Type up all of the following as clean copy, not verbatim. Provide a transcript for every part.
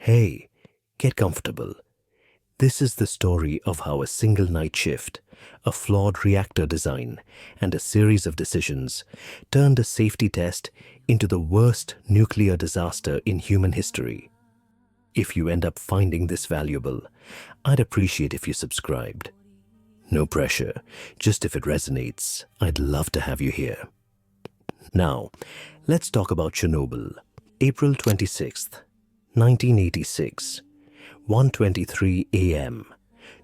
Hey, get comfortable. This is the story of how a single night shift, a flawed reactor design, and a series of decisions turned a safety test into the worst nuclear disaster in human history. If you end up finding this valuable, I'd appreciate if you subscribed. No pressure, just if it resonates, I'd love to have you here. Now, let's talk about Chernobyl. April 26th, 1986, 1:23 a.m.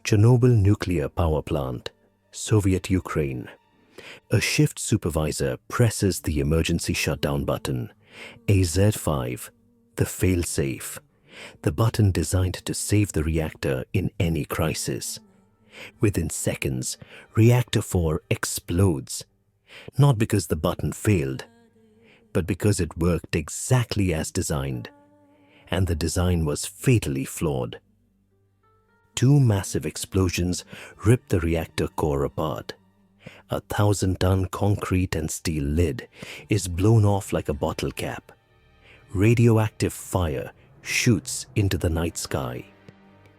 Chernobyl nuclear power plant, Soviet Ukraine. A shift supervisor presses the emergency shutdown button, AZ5, the fail-safe, the button designed to save the reactor in any crisis. Within seconds, Reactor 4 explodes, not because the button failed, but because it worked exactly as designed, and the design was fatally flawed. Two massive explosions ripped the reactor core apart. A 1,000-ton concrete and steel lid is blown off like a bottle cap. Radioactive fire shoots into the night sky.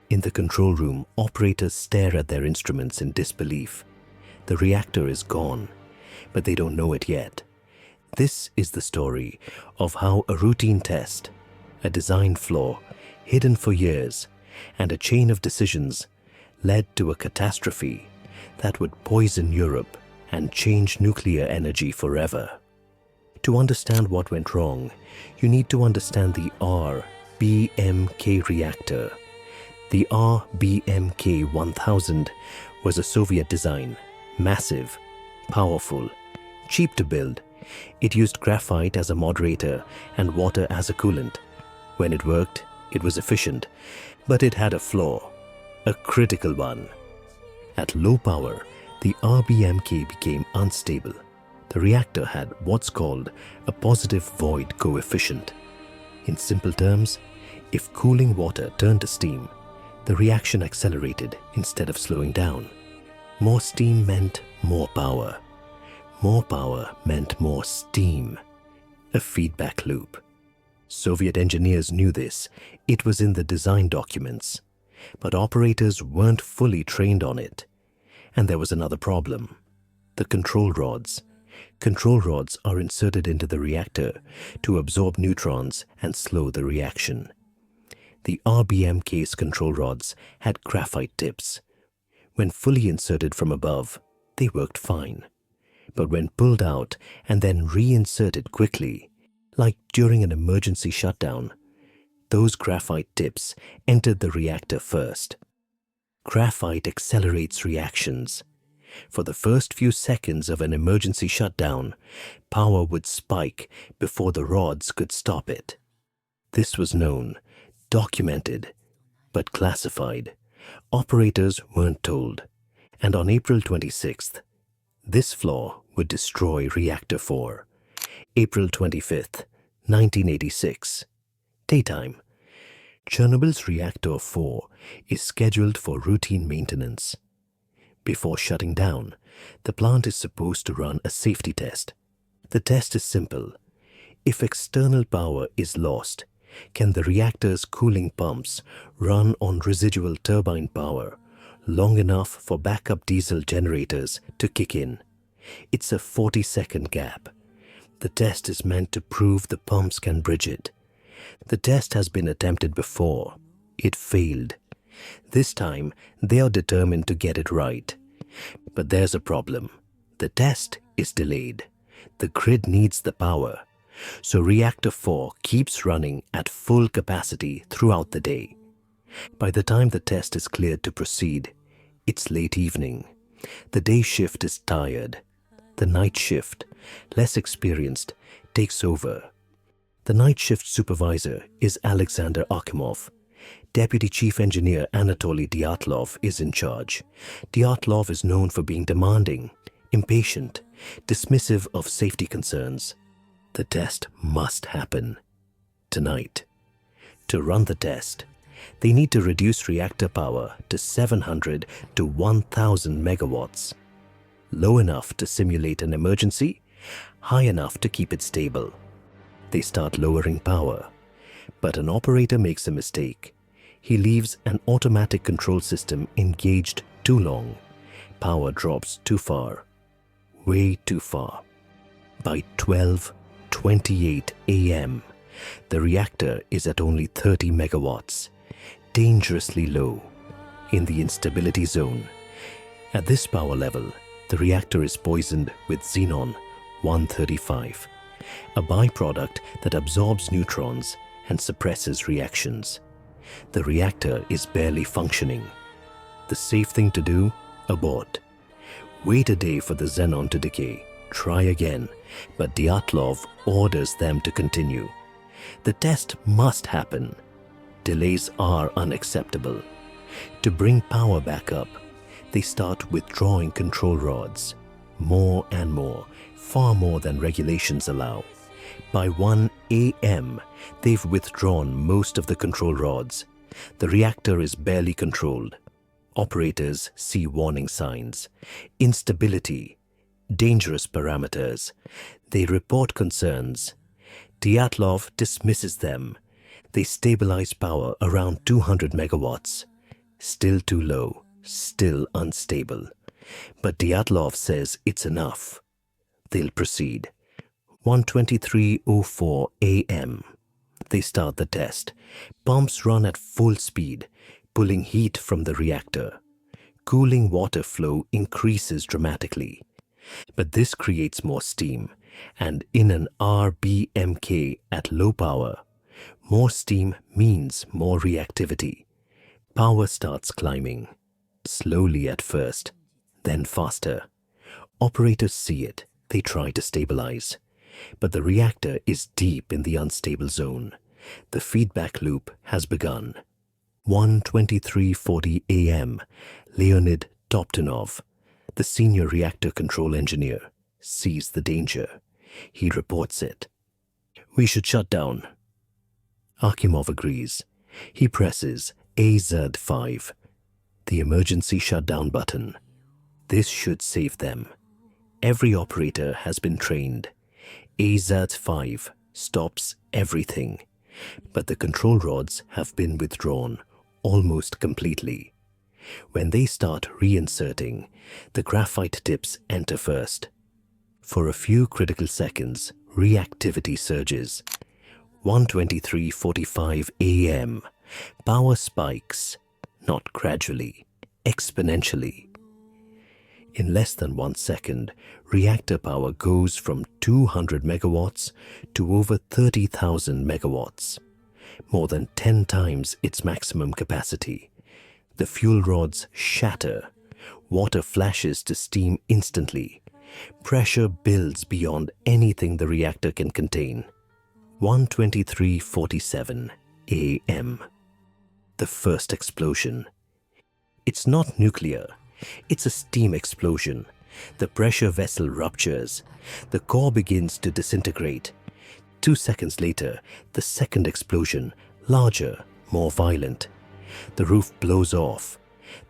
In the control room, operators stare at their instruments in disbelief. The reactor is gone, but they don't know it yet. This is the story of how a routine test, a design flaw, hidden for years, and a chain of decisions led to a catastrophe that would poison Europe and change nuclear energy forever. To understand what went wrong, you need to understand the RBMK reactor. The RBMK 1000 was a Soviet design, massive, powerful, cheap to build. It used graphite as a moderator and water as a coolant. When it worked, it was efficient, but it had a flaw, a critical one. At low power, the RBMK became unstable. The reactor had what's called a positive void coefficient. In simple terms, if cooling water turned to steam, the reaction accelerated instead of slowing down. More steam meant more power. More power meant more steam. A feedback loop. Soviet engineers knew this. It was in the design documents. But operators weren't fully trained on it. And there was another problem. The control rods. Control rods are inserted into the reactor to absorb neutrons and slow the reaction. The RBMK's control rods had graphite tips. When fully inserted from above, they worked fine. But when pulled out and then reinserted quickly, like during an emergency shutdown, those graphite tips entered the reactor first. Graphite accelerates reactions. For the first few seconds of an emergency shutdown, power would spike before the rods could stop it. This was known, documented, but classified. Operators weren't told. And on April 26th, this flaw would destroy Reactor 4. April 25th, 1986. Daytime. Chernobyl's Reactor 4 is scheduled for routine maintenance. Before shutting down, the plant is supposed to run a safety test. The test is simple. If external power is lost, can the reactor's cooling pumps run on residual turbine power long enough for backup diesel generators to kick in? It's a 40-second gap. The test is meant to prove the pumps can bridge it. The test has been attempted before. It failed. This time, they are determined to get it right. But there's a problem. The test is delayed. The grid needs the power. So Reactor 4 keeps running at full capacity throughout the day. By the time the test is cleared to proceed, it's late evening. The day shift is tired. The night shift, less experienced, takes over. The night shift supervisor is Alexander Akimov. Deputy Chief Engineer Anatoly Dyatlov is in charge. Dyatlov is known for being demanding, impatient, dismissive of safety concerns. The test must happen tonight. To run the test, they need to reduce reactor power to 700 to 1,000 megawatts. Low enough to simulate an emergency, high enough to keep it stable. They start lowering power. But an operator makes a mistake. He leaves an automatic control system engaged too long. Power drops too far. Way too far. By 12:28 a.m., the reactor is at only 30 megawatts, dangerously low, in the instability zone. At this power level, the reactor is poisoned with xenon-135, a byproduct that absorbs neutrons and suppresses reactions. The reactor is barely functioning. The safe thing to do? Abort. Wait a day for the xenon to decay. Try again, but Dyatlov orders them to continue. The test must happen. Delays are unacceptable. To bring power back up, they start withdrawing control rods. More and more, far more than regulations allow. By 1 a.m., they've withdrawn most of the control rods. The reactor is barely controlled. Operators see warning signs, instability, dangerous parameters. They report concerns. Dyatlov dismisses them. They stabilize power around 200 megawatts. Still too low, still unstable. But Dyatlov says it's enough. They'll proceed. 1:23:04 a.m. They start the test. Pumps run at full speed, pulling heat from the reactor. Cooling water flow increases dramatically. But this creates more steam, and in an RBMK at low power, more steam means more reactivity. Power starts climbing, slowly at first, then faster. Operators see it. They try to stabilize. But the reactor is deep in the unstable zone. The feedback loop has begun. 1:23:40 a.m. Leonid Toptunov, the senior reactor control engineer, sees the danger. He reports it. We should shut down. Akimov agrees. He presses AZ-5, the emergency shutdown button. This should save them. Every operator has been trained. AZ-5 stops everything, but the control rods have been withdrawn almost completely. When they start reinserting, the graphite tips enter first. For a few critical seconds, reactivity surges. 1:23:45 a.m. Power spikes, not gradually, exponentially. In less than 1 second, reactor power goes from 200 megawatts to over 30,000 megawatts, more than 10 times its maximum capacity. The fuel rods shatter. Water flashes to steam instantly. Pressure builds beyond anything the reactor can contain. 1:23:47 a.m. The first explosion. It's not nuclear. It's a steam explosion. The pressure vessel ruptures. The core begins to disintegrate. 2 seconds later, the second explosion, larger, more violent. The roof blows off.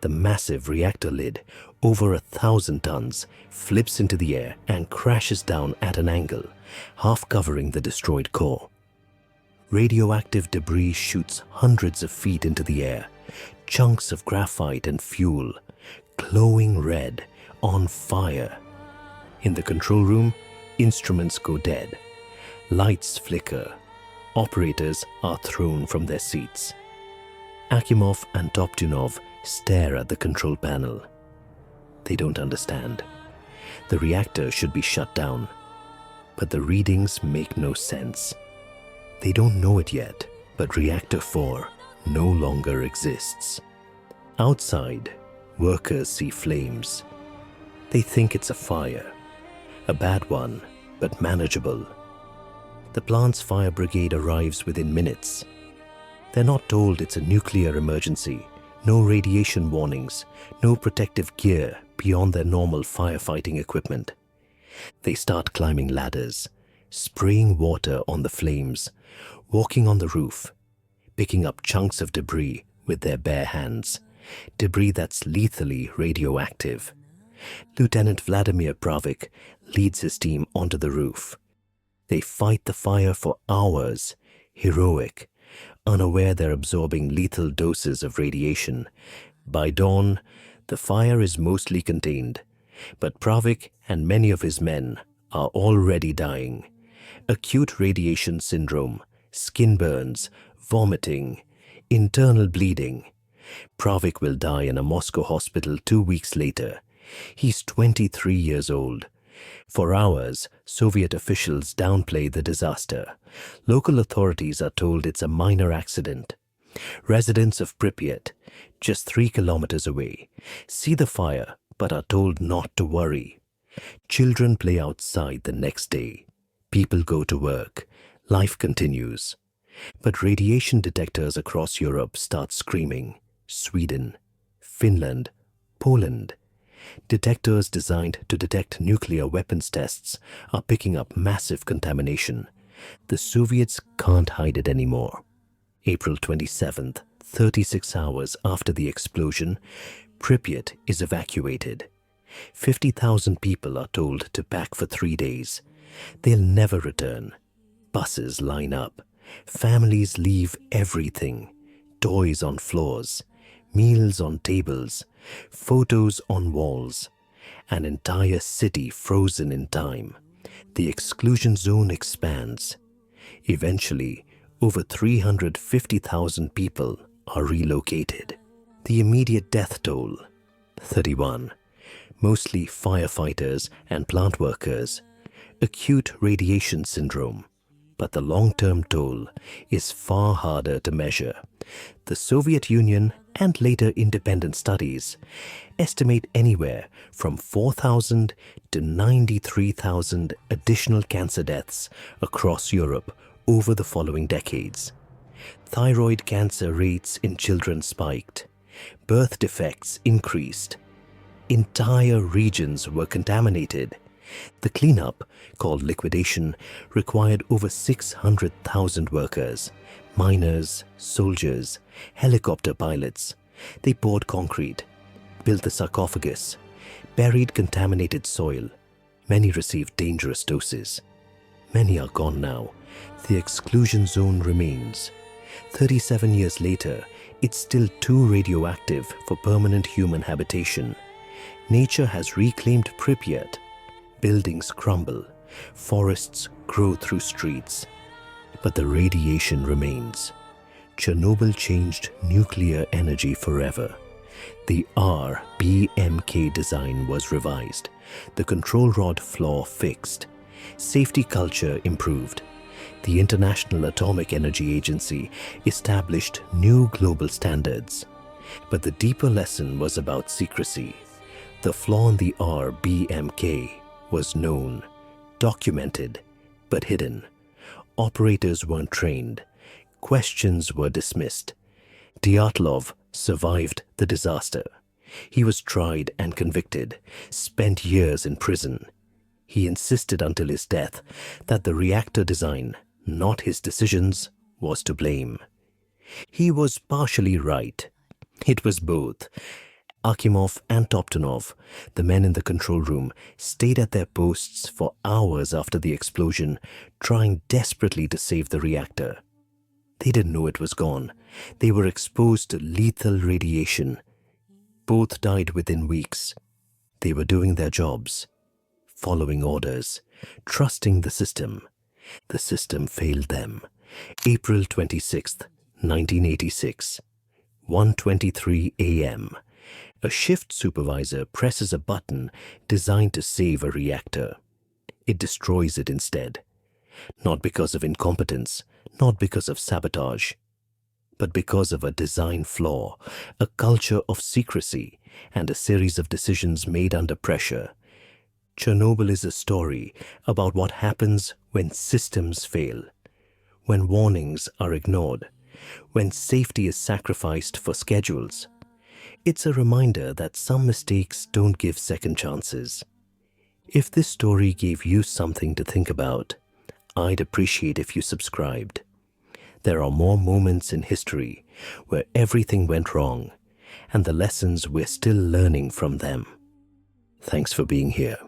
The massive reactor lid, over 1,000 tons, flips into the air and crashes down at an angle, half covering the destroyed core. Radioactive debris shoots hundreds of feet into the air. Chunks of graphite and fuel, glowing red, on fire. In the control room, instruments go dead. Lights flicker. Operators are thrown from their seats. Akimov and Toptunov stare at the control panel. They don't understand. The reactor should be shut down, but the readings make no sense. They don't know it yet, but Reactor 4 no longer exists. Outside, workers see flames. They think it's a fire, a bad one, but manageable. The plant's fire brigade arrives within minutes. They're not told it's a nuclear emergency, no radiation warnings, no protective gear beyond their normal firefighting equipment. They start climbing ladders, spraying water on the flames, walking on the roof, picking up chunks of debris with their bare hands, debris that's lethally radioactive. Lieutenant Vladimir Pravik leads his team onto the roof. They fight the fire for hours, heroic, unaware they're absorbing lethal doses of radiation. By dawn, the fire is mostly contained, but Pravik and many of his men are already dying. Acute radiation syndrome, skin burns, vomiting, internal bleeding. Pravik will die in a Moscow hospital 2 weeks later. He's 23 years old. For hours, Soviet officials downplay the disaster. Local authorities are told it's a minor accident. Residents of Pripyat, just 3 kilometers away, see the fire but are told not to worry. Children play outside the next day. People go to work. Life continues. But radiation detectors across Europe start screaming. Sweden, Finland, Poland. Detectors designed to detect nuclear weapons tests are picking up massive contamination. The Soviets can't hide it anymore. April 27th, 36 hours after the explosion, Pripyat is evacuated. 50,000 people are told to pack for 3 days. They'll never return. Buses line up. Families leave everything. Toys on floors, meals on tables, photos on walls. An entire city frozen in time. The exclusion zone expands. Eventually, over 350,000 people are relocated. The immediate death toll, 31. Mostly firefighters and plant workers. Acute radiation syndrome. But the long-term toll is far harder to measure. The Soviet Union and later independent studies estimate anywhere from 4,000 to 93,000 additional cancer deaths across Europe over the following decades. Thyroid cancer rates in children spiked. Birth defects increased. Entire regions were contaminated. The cleanup, called liquidation, required over 600,000 workers, miners, soldiers, helicopter pilots. They poured concrete, built the sarcophagus, buried contaminated soil. Many received dangerous doses. Many are gone now. The exclusion zone remains. 37 years later, it's still too radioactive for permanent human habitation. Nature has reclaimed Pripyat. Buildings crumble, forests grow through streets. But the radiation remains. Chernobyl changed nuclear energy forever. The RBMK design was revised. The control rod flaw fixed. Safety culture improved. The International Atomic Energy Agency established new global standards. But the deeper lesson was about secrecy. The flaw in the RBMK was known, documented, but hidden. Operators weren't trained. Questions were dismissed. Dyatlov survived the disaster. He was tried and convicted, spent years in prison. He insisted until his death that the reactor design, not his decisions, was to blame. He was partially right. It was both. Akimov and Toptonov, the men in the control room, stayed at their posts for hours after the explosion, trying desperately to save the reactor. They didn't know it was gone. They were exposed to lethal radiation. Both died within weeks. They were doing their jobs, following orders, trusting the system. The system failed them. April 26th, 1986, 1:23 a.m. A shift supervisor presses a button designed to save a reactor. It destroys it instead. Not because of incompetence, not because of sabotage, but because of a design flaw, a culture of secrecy, and a series of decisions made under pressure. Chernobyl is a story about what happens when systems fail, when warnings are ignored, when safety is sacrificed for schedules. It's a reminder that some mistakes don't give second chances. If this story gave you something to think about, I'd appreciate if you subscribed. There are more moments in history where everything went wrong, and the lessons we're still learning from them. Thanks for being here.